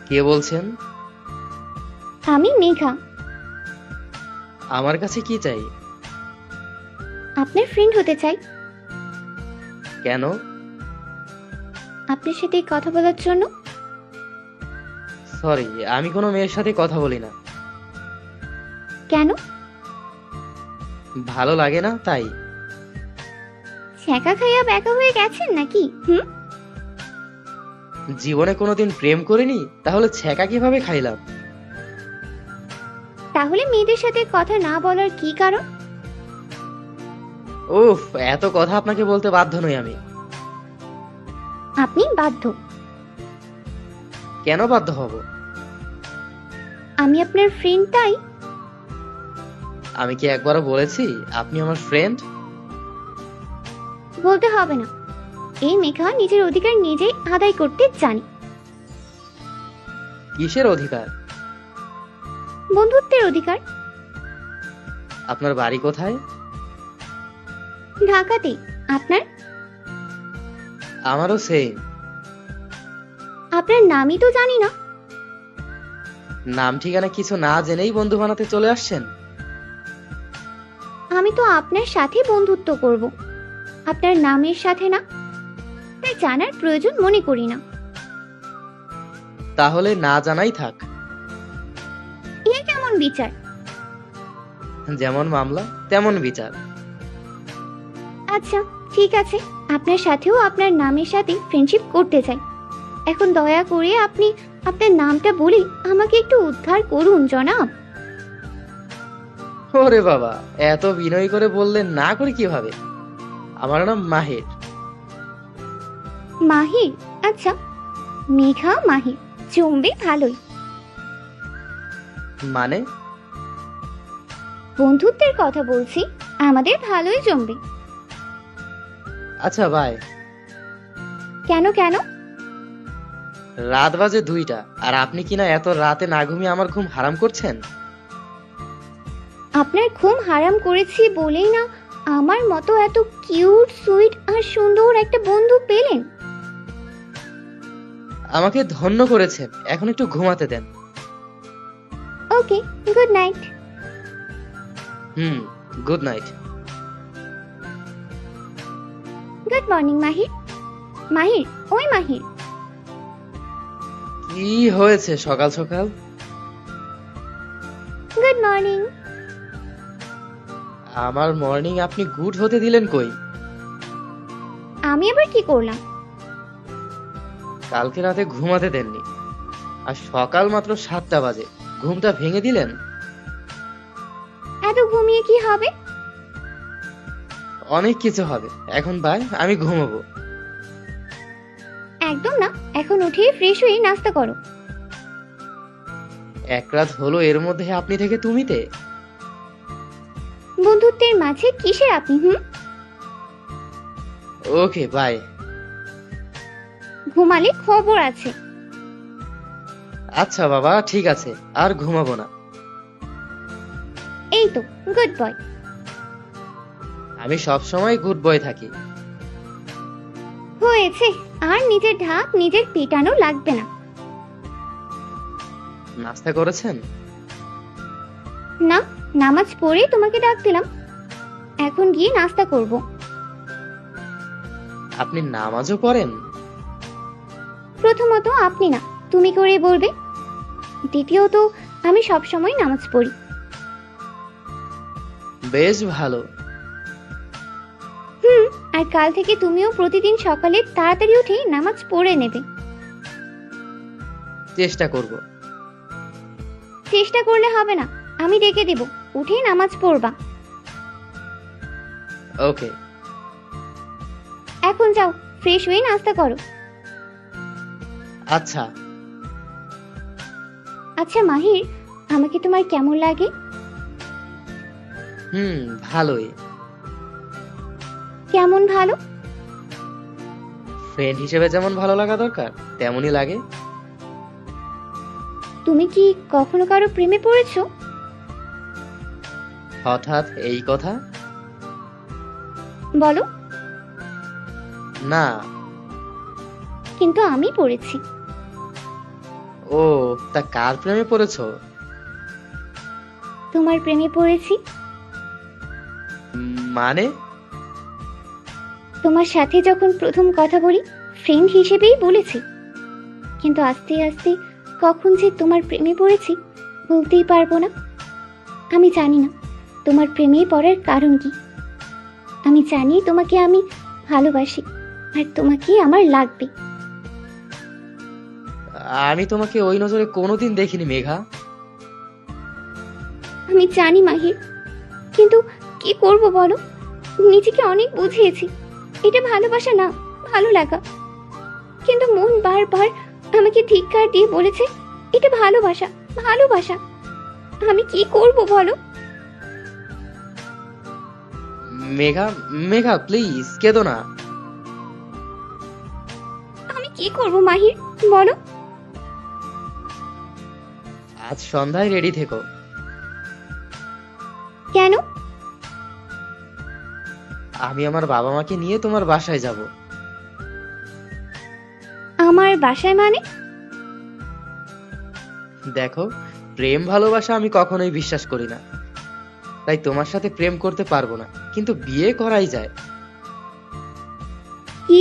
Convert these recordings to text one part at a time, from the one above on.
কে বলছেন? আমি মেঘা। আমার কাছে কি চাই? আপনার ফ্রেন্ড হতে চাই। কেন? আপনার সাথে কথা বলার জন্য। সরি, আমি কোনো মেয়ের সাথে কথা বলি না। কেন? ভালো লাগে না তাই। ছ্যাঁকা খাইয়া ব্যাকা হয়ে গেছেন নাকি? জীবনে কোনোদিন প্রেম করিনি, তাহলে ছ্যাঁকা কিভাবে খাইলাম? তাহলে মেয়েদের সাথে কথা না বলার কি কারণ? উফ, এত কথা আপনাকে বলতে বাধ্য নই আমি। আপনি বাধ্য। কেন বাধ্য হব? আমি আপনার ফ্রেন্ড তাই। আমি কি একবারও বলেছি আপনি আমার ফ্রেন্ড? বলতে হবে না। এই মেঘা নিজের অধিকার নিজেই আদায় করতে জানি। কিসের অধিকার? বন্ধুত্বের অধিকার। আপনার বাড়ি কোথায়? ঢাকাতে। আপনার? আমারও সেম। আপনার নামই তো জানি না। নাম ঠিকানা কিছু না জেনেই বন্ধু বানাতে চলে আসছেন? আমি তো আপনার সাথে বন্ধুত্ব করব, আপনার নামের সাথে না। তাই জানার প্রয়োজন মনে করি না। তাহলে না জানাই থাক। এ কেমন বিচার? যেমন মামলা তেমন বিচার। আচ্ছা, ঠিক আছে। আপনার সাথেও আপনার নামের সাথে ফ্রেন্ডশিপ করতে চাই। এখন দয়া করে আপনি আপনার নামটা বলে আমাকে একটু উদ্ধার করুন জনাব। ওরে বাবা, এত বিনয় করে বললেন না করে কিভাবে? আমার নাম মাহির। মাহির? আচ্ছা, মেঘা মাহির জমবে ভালোই। মানে? বন্ধুত্বের কথা বলছি, আমাদের ভালোই জমবে। আচ্ছা বাই। কেন কেন? রাত বাজে 2টা, আর আপনি কিনা এত রাতে না ঘুমিয়ে আমার ঘুম হারাম করছেন। আপনার ঘুম হারাম করেছি বলেই না আমার মতো এত কিউট সুইট আর সুন্দর একটা বন্ধু পেলেন। আমাকে ধন্য করেছেন, এখন একটু ঘুমাতে দেন। Okay, good night. Good night. Good morning Mahir. Mahir, ওই মাহির। কি হয়েছে সকাল সকাল? Good morning. আমার মর্নিং আপনি গুড হতে দিলেন কই? আমি আবার কি করলাম? কালকে রাতে ঘুমাতে দেননি, আর সকাল মাত্র 7টা বাজে ঘুমটা ভেঙে দিলেন। এত ঘুমিয়ে কি হবে? অনেক কিছু হবে। এখন বাই, আমি ঘুমাবো। একদম না, এখন উঠে ফ্রেশ হয়ে নাস্তা করো। এক রাত হলো, এর মধ্যে আপনি থেকে তুমিতে। বন্ধুত্বের মাঝে কিসের আপনি? Okay bye. ঘুমালে খবর আছে। আচ্ছা বাবা, ঠিক আছে, আর ঘুমাবো না। এই তো গুড বয়। আমি সব সময় গুড বয় থাকি। হয়েছে, আর নিজের ঢাক নিজের পিটানো লাগবে না। নাস্তা করেছেন? না, নামাজ পড়ে তোমাকে ডাক দিলাম। এখন গিয়ে নাস্তা করব। আপনি নামাজও পড়েন? প্রথমত আপনি না, তুমি করে বলবে। দ্বিতীয়ত আমি সব সময় নামাজ পড়ি। বেশ ভালো। আর কাল থেকে তুমিও প্রতিদিন সকালে তাড়াতাড়ি উঠে নামাজ পড়ে নেবে। চেষ্টা করব। চেষ্টা করলে হবে না, আমি ডেকে দেব, উঠে নামাজ পড়বা। ওকে। এখন যাও, ফ্রেশ হয়ে নাস্তা করো। আচ্ছা। আচ্ছা মাহির, আমাকে তোমার কেমন লাগে? ভালোই। কেমন ভালো? ফ্রেন্ড হিসেবে যেমন ভালো লাগা দরকার তেমনই লাগে। তুমি কি কখনো কারো প্রেমে পড়েছো? হঠাৎ এই কথা? বলো। না। কিন্তু আমি পড়েছি। ও, তা কার প্রেমে পড়েছো? তোমার প্রেমে পড়েছি। মানে? তোমার সাথে যখন প্রথম কথা বলি ফ্রেন্ড হিসেবেই বলেছি, কিন্তু আস্তে আস্তে কখন যে তোমার প্রেমে পড়েছি বলতেই পারবো না। আমি জানি না তোমার প্রেমে পড়ার কারণ কি। আমি জানি তোমাকে আমি ভালোবাসি আর তোমাকে আমার লাগবে। আমি তোমাকে ওই নজরে কোনোদিন দেখিনি মেঘা। আমি জানি মাহির, কিন্তু কি করব বলো? নিজেকে অনেক বুঝিয়েছি এটা ভালোবাসা না, ভালো লাগা, কিন্তু মন বারবার আমাকে ধিক্কার দিয়ে বলেছে এটা ভালোবাসা, ভালোবাসা। আমি কি করব বলো? মেঘা, মেঘা প্লিজ কেঁদো না। আমি কি করব মাহির বলো? আজ সন্ধ্যায় রেডি থেকো। কেন? আমি আমার বাবা মাকে নিয়ে তোমার বাসায় যাব। আমার বাসায় মানে? দেখো, প্রেম ভালোবাসা আমি কখনোই বিশ্বাস করি না, তাই তোমার সাথে প্রেম করতে পারবো না, কিন্তু বিয়ে করাই যায়। কি?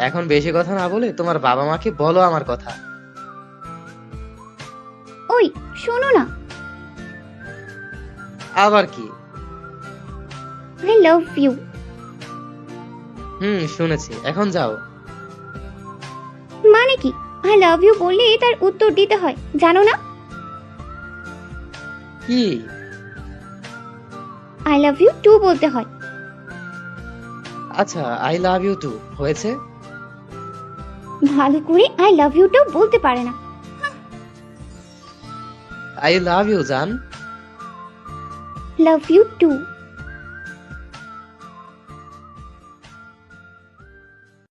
এখন বেশি কথা না বলে তোমার বাবা মাকে বলো আমার কথা। ওই শোনো না, আবার কি? I love you. শুনেছি, এখন যাও। মানে কি? আই লাভ ইউ বললে তার উত্তর দিতে হয়, জানো না? কি? আই লাভ ইউ টু বলতে হয়। আচ্ছা, আই লাভ ইউ টু হয়েছে। ভালো করে আই লাভ ইউটাও বলতে পারে না। আই লাভ ইউ জান। Love you two.